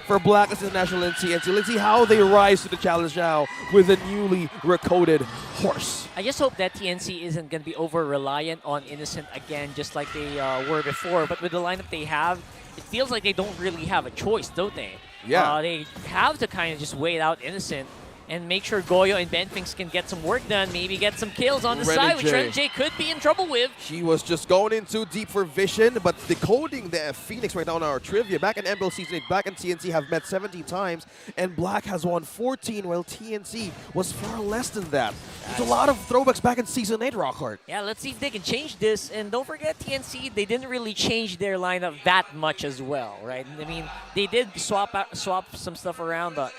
for Blacklist International and TNC. Let's see how they rise to the challenge now with a newly recoded horse. I just hope that TNC isn't going to be over-reliant on Innocent again, just like they were before. But with the lineup they have, it feels like they don't really have a choice, don't they? Yeah. They have to kind of just wait out Innocent and make sure Goyo and Benfings can get some work done, maybe get some kills on the side, which Renegade could be in trouble with. He was just going in too deep for vision, but decoding the Phoenix right now in our trivia. Back in MLB Season 8, Black and TNC have met 17 times, and Black has won 14, while TNC was far less than that. There's a lot of throwbacks back in Season 8, Rockhart. Yeah, let's see if they can change this. And don't forget, TNC, they didn't really change their lineup that much as well, right? I mean, they did swap some stuff around, but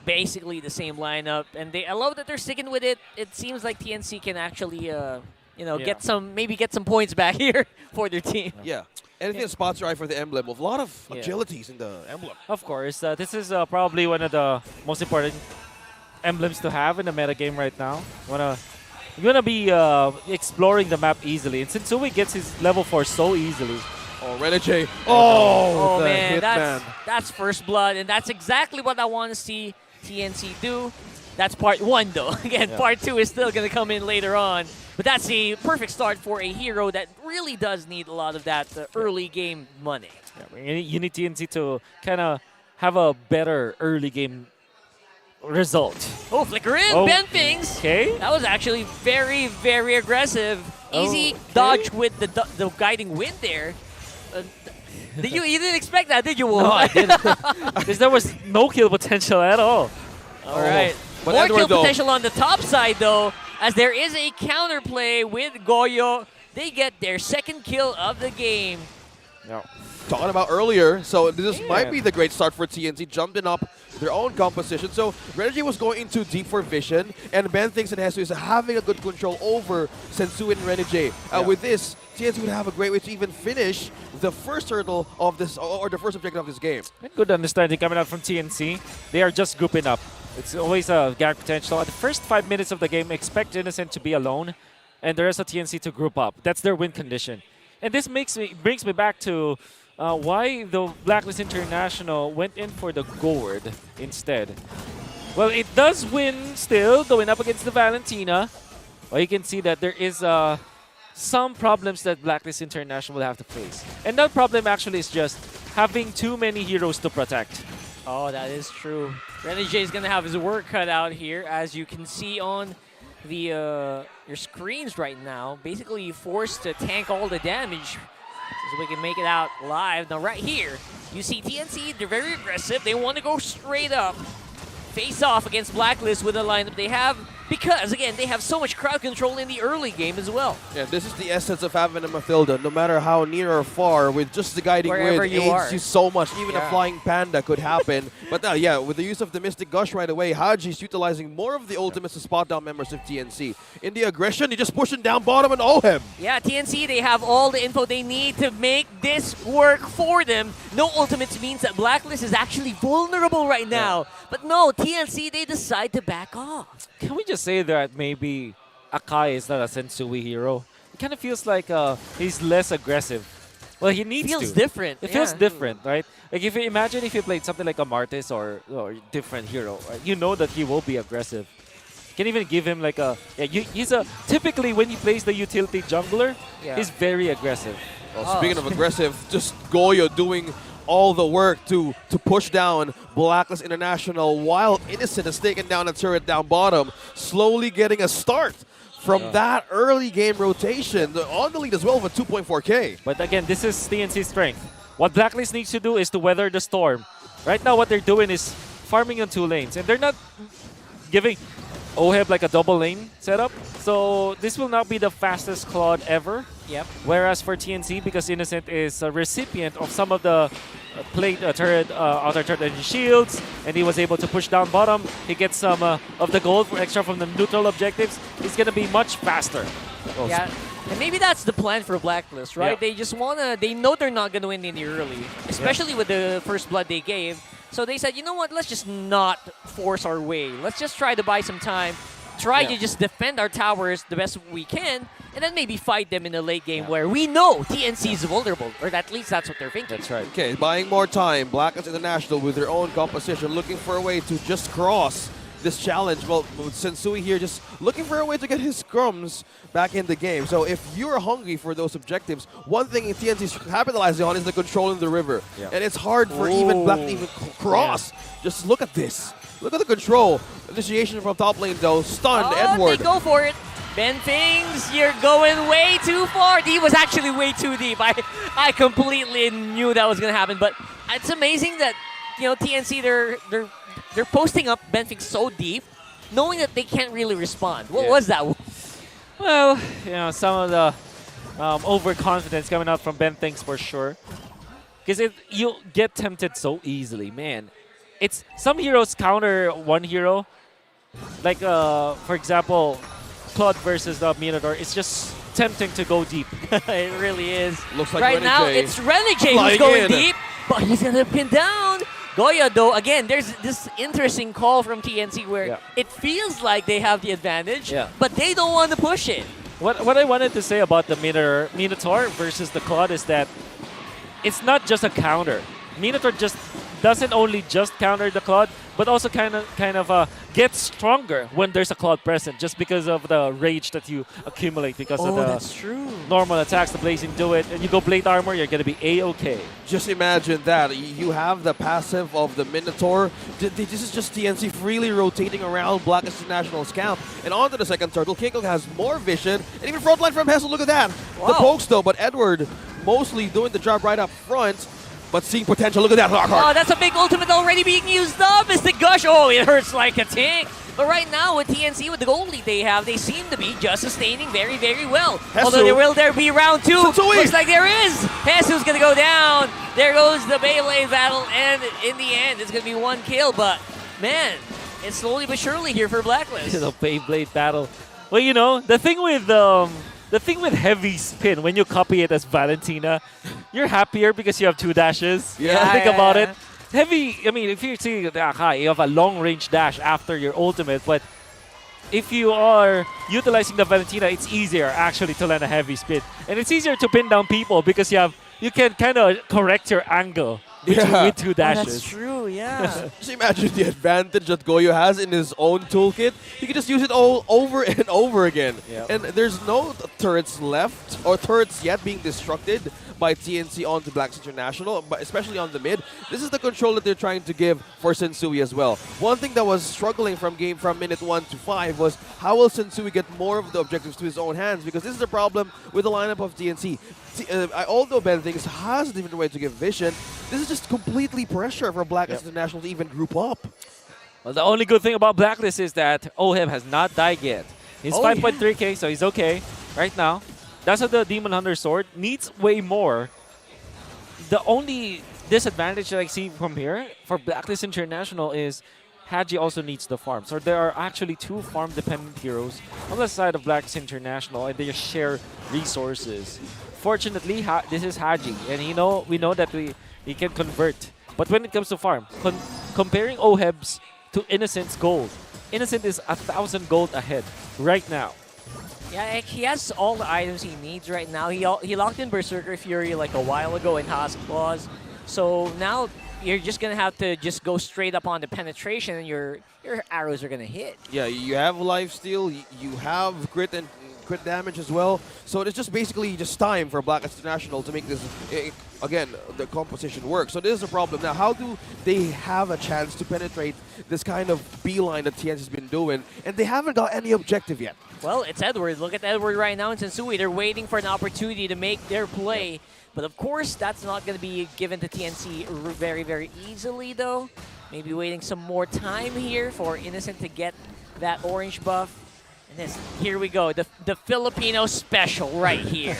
basically the same lineup, and I love that they're sticking with it. It seems like TNC can actually, get some points back here for their team. Yeah, anything that's spots right for the emblem. With a lot of agilities in the emblem. Of course, this is probably one of the most important emblems to have in the meta game right now. You're gonna be exploring the map easily, and Sensui gets his level 4 so easily. Oh, Renegade. Oh, man, that's first blood, and that's exactly what I want to see TNC do. That's part 1, though. Again, part 2 is still going to come in later on. But that's a perfect start for a hero that really does need a lot of that early game money. Yeah, you need TNC to kind of have a better early game result. Oh, flicker in, Benfings. Okay. That was actually very, very aggressive. Easy dodge with the guiding wind there. You didn't expect that, did you, Wolf? No, I didn't. Because there was no kill potential at all. All right. But More Edward, kill potential on the top side, though, as there is a counterplay with Goyo. They get their second kill of the game. Yeah. Talking about earlier, so this might be the great start for TNC, jumping up their own composition. So Renegade was going in too deep for vision, and Ben thinks it has to is having a good control over Sensui and Renegade. With this, TNC would have a great way to even finish the first hurdle of this, or the first objective of this game. Good understanding coming out from TNC. They are just grouping up. It's always a gag potential. At the first 5 minutes of the game, expect Innocent to be alone, and the rest of TNC to group up. That's their win condition. And this brings me back to why the Blacklist International went in for the gourd instead. Well, it does win still, going up against the Valentina. Well, you can see that there is some problems that Blacklist International will have to face. And that problem actually is just having too many heroes to protect. Oh, that is true. Renegade is going to have his work cut out here, as you can see on the your screens right now. Basically, forced to tank all the damage so we can make it out live. Now, right here, you see TNC, they're very aggressive. They want to go straight up, face off against Blacklist with the lineup they have, because, again, they have so much crowd control in the early game as well. Yeah, this is the essence of having a Mathilda. No matter how near or far, with just the guiding Wherever wind, you aids are. you so much. Even a flying panda could happen. But with the use of the Mystic Gush right away, Haji's utilizing more of the ultimates to spot down members of TNC. In the aggression, he just pushing down bottom and him. Yeah, TNC, they have all the info they need to make this work for them. No ultimates means that Blacklist is actually vulnerable right now. But no, TNC, they decide to back off. Can we just say that maybe Akai is not a Sensui hero? It kind of feels like he's less aggressive. Well, he needs to. Feels different. It feels different, right? Like if you imagine if you played something like a Martis or different hero, right? You know that he will be aggressive. You can even give him like a he's a typically when he plays the utility jungler, he's very aggressive. Well, speaking of aggressive, just Goyo doing all the work to push down Blacklist International while Innocent has taken down a turret down bottom, slowly getting a start from that early game rotation. On the lead as well with 2.4K. But again, this is TNC's strength. What Blacklist needs to do is to weather the storm. Right now what they're doing is farming on 2 lanes, and they're not giving Oheb like a double lane setup. So this will not be the fastest Claude ever. Yep. Whereas for TNC, because Innocent is a recipient of some of the plate turret, outer turret and shields, and he was able to push down bottom, he gets some of the gold for extra from the neutral objectives. He's going to be much faster. Yeah, and maybe that's the plan for Blacklist, right? They just they know they're not going to win in the early, especially with the first blood they gave. So they said, you know what, let's just not force our way. Let's just try to buy some time. try to just defend our towers the best we can, and then maybe fight them in the late game where we know TNC is vulnerable, or at least that's what they're thinking. That's right. Okay, buying more time. Blacklist International with their own composition, looking for a way to just cross this challenge. Well, with Sensui here just looking for a way to get his scrums back in the game. So if you're hungry for those objectives, one thing TNC's capitalizing on is the control in the river. Yeah. And it's hard for even Black to even cross. Just look at this. Look at the control. Initiation from top lane though. Stunned Edward. They go for it. Ben Things, you're going way too far. He was actually way too deep. I completely knew that was going to happen. But it's amazing that, TNC, they're posting up Ben Things so deep, knowing that they can't really respond. What was that? Well, some of the overconfidence coming out from Ben Things for sure. Because you get tempted so easily, man. It's some heroes counter one hero. Like, for example, Claude versus the Minotaur. It's just tempting to go deep. It really is. Looks like right now, Renegade it's Renegade who's flying going in. deep, but he's going to pin down. Goya, though, again, there's this interesting call from TNC where it feels like they have the advantage, but they don't want to push it. What I wanted to say about the Minotaur versus the Claude is that it's not just a counter. Minotaur just doesn't only just counter the Claude, but also kind of gets stronger when there's a Claude present, just because of the rage that you accumulate because of the that's true. normal attacks the Blazing do it, and you go Blade Armor, you're gonna be A-okay. Just imagine that. You have the passive of the Minotaur. This is just TNC freely rotating around Blacklist International's camp. And onto the second turtle. Kinko has more vision. And even frontline from Hessel, look at that. Wow. The pokes though, but Edward mostly doing the job right up front. But seeing potential, look at that. Oh, that's a big ultimate already being used up. It's the gush. Oh, it hurts like a tick. But right now with TNC, with the gold lead they have, they seem to be just sustaining very, very well. Hesu. Although will there be round two? Sensui. Looks like there is. Hesu's going to go down. There goes the Beyblade battle. And in the end, it's going to be one kill. But, man, it's slowly but surely here for Blacklist. The Beyblade battle. Well, the thing with heavy spin, when you copy it as Valentina, you're happier because you have 2 dashes. Yeah. Think about it. Heavy, if you see you have a long range dash after your ultimate, but if you are utilizing the Valentina, it's easier actually to land a heavy spin. And it's easier to pin down people because you can kind of correct your angle with 2 dashes. That's true, yeah. Just imagine the advantage that Goyo has in his own toolkit. He can just use it all over and over again. Yep. And there's no turrets left or turrets yet being destructed by TNC onto Blacklist International, but especially on the mid. This is the control that they're trying to give for Sensui as well. One thing that was struggling from minute 1 to 5 was how will Sensui get more of the objectives to his own hands, because this is the problem with the lineup of TNC. Although Ben Things has a different way to give vision, this is just completely pressure for Blacklist International to even group up. Well, the only good thing about Blacklist is that Oheb has not died yet. He's 5.3k, so he's okay right now. That's how the Demon Hunter Sword needs way more. The only disadvantage that I see from here for Blacklist International is Haji also needs the farm. So there are actually 2 farm-dependent heroes on the side of Blacklist International, and they share resources. Fortunately, this is Haji, and we know that he can convert. But when it comes to farm, comparing Oheb's to Innocent's gold, Innocent is 1,000 gold ahead right now. Yeah, he has all the items he needs right now. He locked in Berserker Fury like a while ago in Husk Claws. So now you're just going to have to just go straight up on the penetration, and your arrows are going to hit. Yeah, you have lifesteal, you have crit and crit damage as well. So it's just basically just time for Blacklist International to make this, again, the composition work. So this is a problem. Now, how do they have a chance to penetrate this kind of beeline that TNC has been doing, and they haven't got any objective yet? Well, it's Edward. Look at Edward right now in Sensui. They're waiting for an opportunity to make their play. But of course, that's not going to be given to TNC very, very easily, though. Maybe waiting some more time here for Innocent to get that orange buff. And here we go, the Filipino special right here.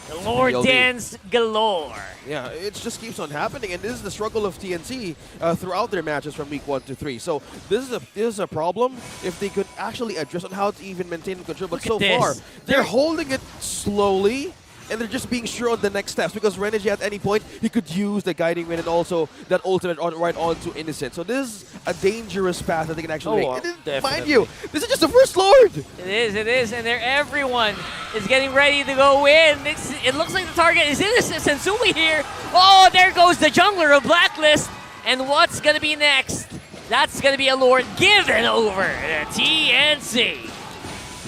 The Lord Dance galore. Yeah, it just keeps on happening, and this is the struggle of TNC throughout their matches from week 1 to 3. So this is a problem if they could actually address on how to even maintain control. But so far, they're holding it slowly. and they're just being sure on the next steps because Renegade at any point, he could use the Guiding Wind and also that ultimate right onto Innocent. So this is a dangerous path that they can actually make. And then, mind you, this is just the first Lord! It is, and everyone is getting ready to go in. It looks like the target is Innocent Sensui here. Oh, there goes the jungler of Blacklist. And what's going to be next? That's going to be a Lord given over to TNC.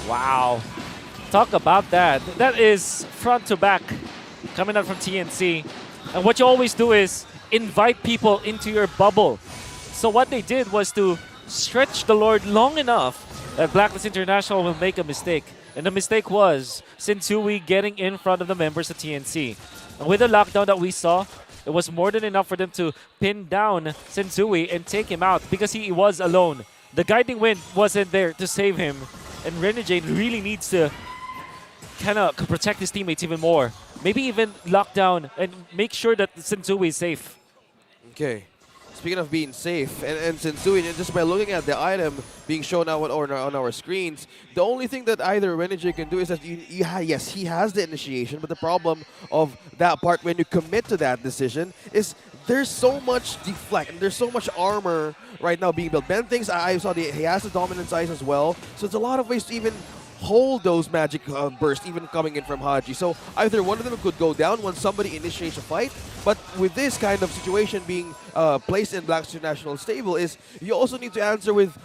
Wow. Talk about that. That is front to back coming out from TNC. And what you always do is invite people into your bubble. So what they did was to stretch the Lord long enough that Blacklist International will make a mistake. And the mistake was Sensui getting in front of the members of TNC. And with the lockdown that we saw, it was more than enough for them to pin down Sensui and take him out because he was alone. The Guiding Wind wasn't there to save him. And Renegade really needs to kind of protect his teammates even more. Maybe even lock down and make sure that Sensui is safe. Okay. Speaking of being safe, and Sensui, just by looking at the item being shown out on our screens, the only thing that either Renegade can do is that, yes, he has the initiation, but the problem of that part when you commit to that decision is there's so much deflect and there's so much armor right now being built. Ben thinks I saw he has the dominance eyes as well, so it's a lot of ways to even hold those magic bursts even coming in from Haji. So either one of them could go down when somebody initiates a fight, but with this kind of situation being placed in Blacklist International stable is you also need to answer with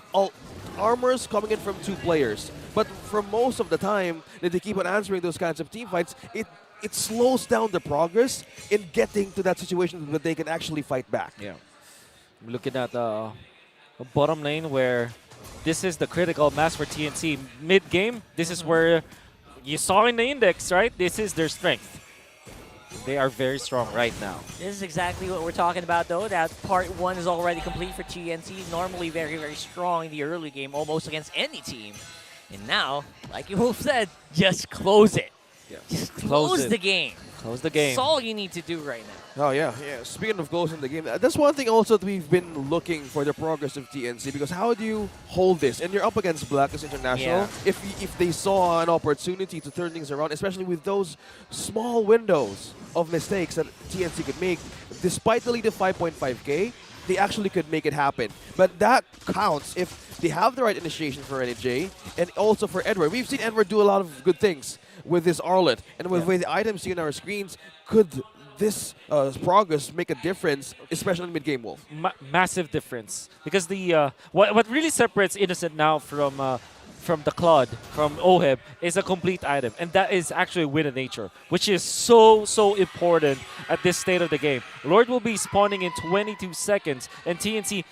armors coming in from 2 players. But for most of the time that they keep on answering those kinds of team fights, it slows down the progress in getting to that situation that they can actually fight back. Yeah. I'm looking at the bottom lane where this is the critical mass for TNC. Mid-game, this is where you saw in the index, right? This is their strength. They are very strong right now. This is exactly what we're talking about, though. That part 1 is already complete for TNC. Normally very, very strong in the early game, almost against any team. And now, like you both said, just close it. Yeah. Just close the game. Close the game. That's all you need to do right now. Oh, yeah. Speaking of closing the game, that's one thing also that we've been looking for the progress of TNC, because how do you hold this? And you're up against Blacklist International. Yeah. If they saw an opportunity to turn things around, especially with those small windows of mistakes that TNC could make, despite the lead of 5.5k, they actually could make it happen. But that counts if they have the right initiation for NJ and also for Edward. We've seen Edward do a lot of good things with this Arlet, and with the items seen on our screens, could this progress make a difference, especially in mid-game, Wolf? Massive difference, because the what really separates Innocent now from the Claude, from Oheb, is a complete item, and that is actually Wind of Nature, which is so important at this state of the game. Lord will be spawning in 22 seconds, and TNC,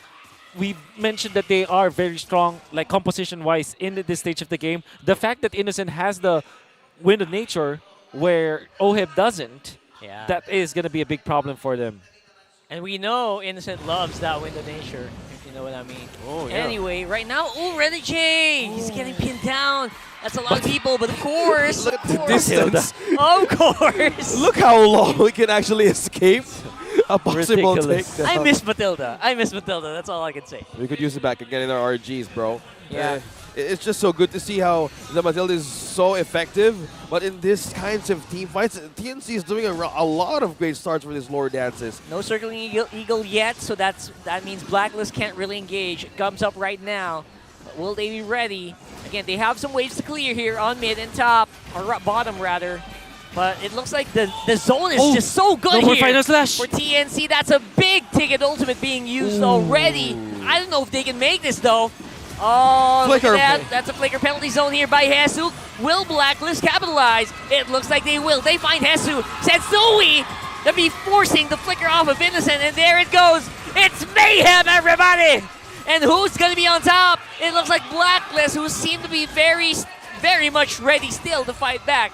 we mentioned that they are very strong, like composition-wise, in this stage of the game. The fact that Innocent has the Wind of Nature where Oheb doesn't, that is going to be a big problem for them. And we know Innocent loves that Wind of Nature, if you know what I mean. Oh, yeah. Anyway, right now, Renegade! He's getting pinned down. That's a lot of people, but of course, Look at the distance. Of course. Look how long we can actually escape a possible Ridiculous. takedown. I miss Matilda. That's all I can say. We could use it back again in our RGs, bro. Yeah. It's just so good to see how the Matilda is so effective, but in this kinds of team fights, TNC is doing a lot of great starts for these lore dances. No circling eagle yet, so that means Blacklist can't really engage. It comes up right now. But will they be ready? Again, they have some waves to clear here on mid and top, or bottom rather. But it looks like the zone is just so good no here Final Slash. for TNC. That's a big ticket ultimate being used already. I don't know if they can make this though. Oh, look at that. That's a flicker penalty zone here by Hesu. Will Blacklist capitalize? It looks like they will. They find Hesu. Sensui to be forcing the flicker off of Innocent, and there it goes. It's mayhem, everybody! And who's going to be on top? It looks like Blacklist, who seem to be very, very much ready still to fight back.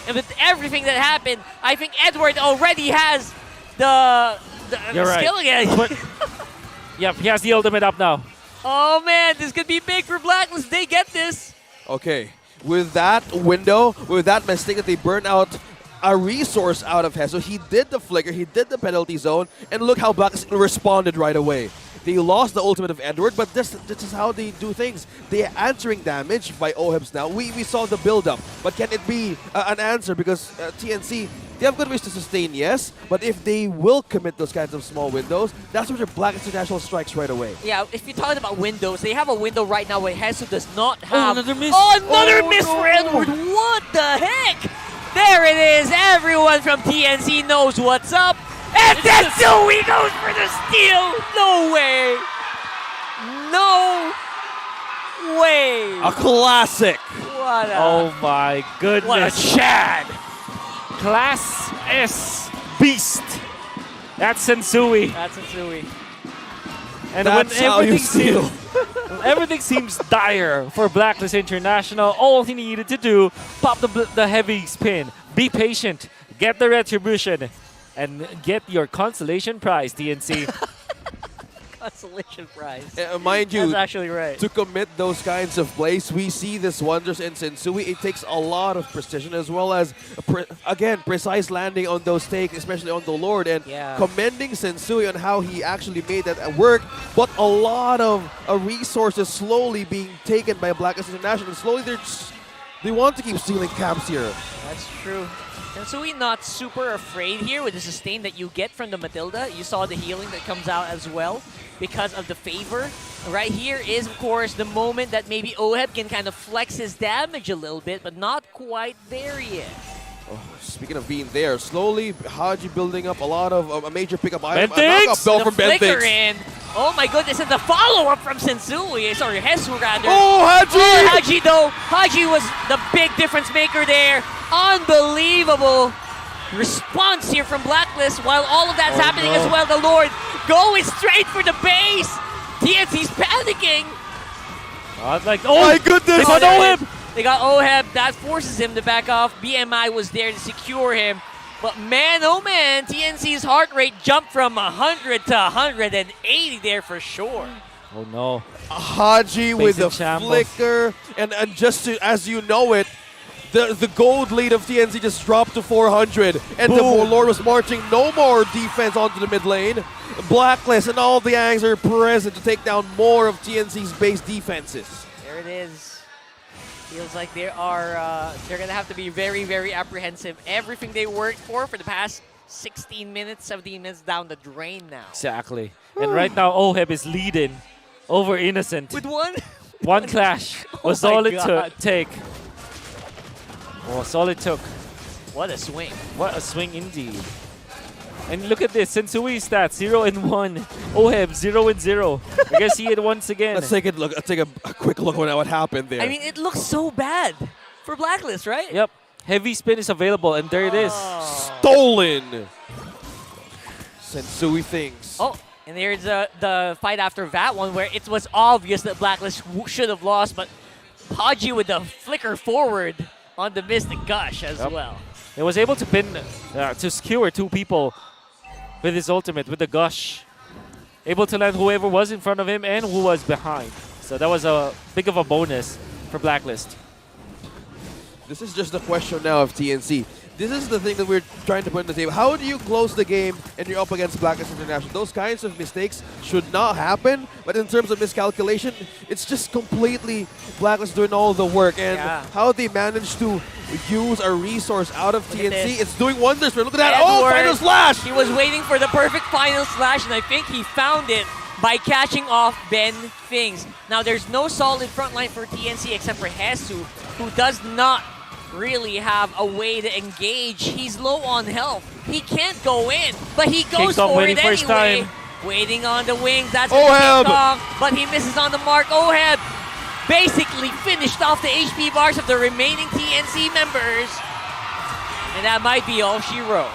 And with everything that happened, I think Edward already has the skill again. Yep, he has the ultimate up now. Oh man, this could be big for Blacklist. They get this. Okay, with that window, with that mistake that they burned out a resource out of Hesu, he did the flicker, he did the penalty zone, and look how Blacklist responded right away. They lost the ultimate of Edward, but this is how they do things. They are answering damage by OHEBs now. We saw the build-up, but can it be an answer? Because TNC, they have good ways to sustain, yes, but if they will commit those kinds of small windows, that's where Blacklist International strikes right away. Yeah, if you're talking about windows, they have a window right now where Hesu does not have... another miss. Oh, another miss no. for Edward! What the heck? There it is. Everyone from TNC knows what's up. And Sensui goes for the steal. No way. No way. A classic. What a... Oh my goodness. What a Chad. Class S beast. That's Sensui. That's Sensui. And That's when how you everything steal. seems, everything seems dire for Blacklist International, all he needed to do, pop the heavy spin, be patient, get the retribution, and get your consolation prize, TNC. Consolation prize. Mind you, That's actually right. to commit those kinds of plays, we see this wonders in Sensui. It takes a lot of precision as well as, again, precise landing on those takes, especially on the Lord. And Yeah. commending Sensui on how he actually made that work, but a lot of resources slowly being taken by Blacklist International. And slowly they want to keep stealing camps here. That's true. Sensui not super afraid here with the sustain that you get from the Matilda. You saw the healing that comes out as well because of the favor. Right here is, of course, the moment that maybe OHEB can kind of flex his damage a little bit, but not quite there yet. Oh, speaking of being there, slowly Haji building up a lot of a major pickup item. A Bentix! knockup bell The from flicker Bentix. in. Oh my goodness, and the follow-up from Sensui. Sorry, Hesu rather. Oh, Haji! Oh, Haji though. Haji was the big difference maker there. Unbelievable response here from Blacklist while all of that's happening no. as well. The Lord going straight for the base. TNC's panicking. My goodness! They got OHEB! They got OHEB. That forces him to back off. BMI was there to secure him. But man, oh man, TNC's heart rate jumped from 100 to 180 there for sure. Oh no. Haji with the in shambles. flicker, and just to, as you know it, the gold lead of TNC just dropped to 400, and the Boom. Lord was marching no more defense onto the mid lane. Blacklist and all the Yangs are present to take down more of TNC's base defenses. There it is. Feels like they are, they're going to have to be very, very apprehensive. Everything they worked for the past 16 minutes, 17 minutes down the drain now. Exactly. And right now, OHEB is leading over Innocent. With one? One clash was Oh my all it God. take. Was all it took. What a swing. What a swing indeed. And look at this, Sensui stats 0 and 1. OHEB 0 and 0. We're gonna see it once again. Let's take a quick look at what happened there. I mean, it looks so bad for Blacklist, right? Yep. Heavy spin is available, and there it is. stolen. Sensui thinks. Oh, and there's the fight after that one where it was obvious that Blacklist should have lost, but Haji with the flicker forward on the Mystic Gush as well. He was able to pin, to skewer two people with his ultimate, with the Gush. Able to land whoever was in front of him and who was behind. So that was a big of a bonus for Blacklist. This is just the question now of TNC. This is the thing that we're trying to put on the table. How do you close the game and you're up against Blacklist International? Those kinds of mistakes should not happen, but in terms of miscalculation, it's just completely Blacklist doing all the work. And how they manage to use a resource out of TNC, it's doing wonders. But look at that. Edward, oh, final slash! He was waiting for the perfect final slash, and I think he found it by catching off Ben Things. Now, there's no solid front line for TNC except for Hesu, who does not really have a way to engage. He's low on health. He can't go in, but he goes King Kong for waiting it for his anyway. time. Waiting on the wings. That's OHEB. King Kong, but he misses on the mark. OHEB basically finished off the HP bars of the remaining TNC members. And that might be all she wrote.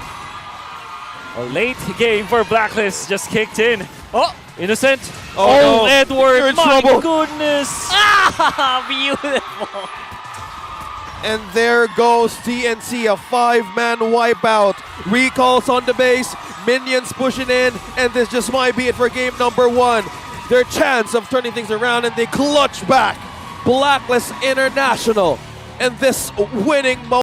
A late game for Blacklist just kicked in. Oh! Innocent. Oh, no. Edward, You're in my trouble. goodness. Ah! Beautiful. And there goes TNC, a 5-man wipeout. Recalls on the base, minions pushing in, and this just might be it for game number 1. Their chance of turning things around, and they clutch back Blacklist International. And this winning moment.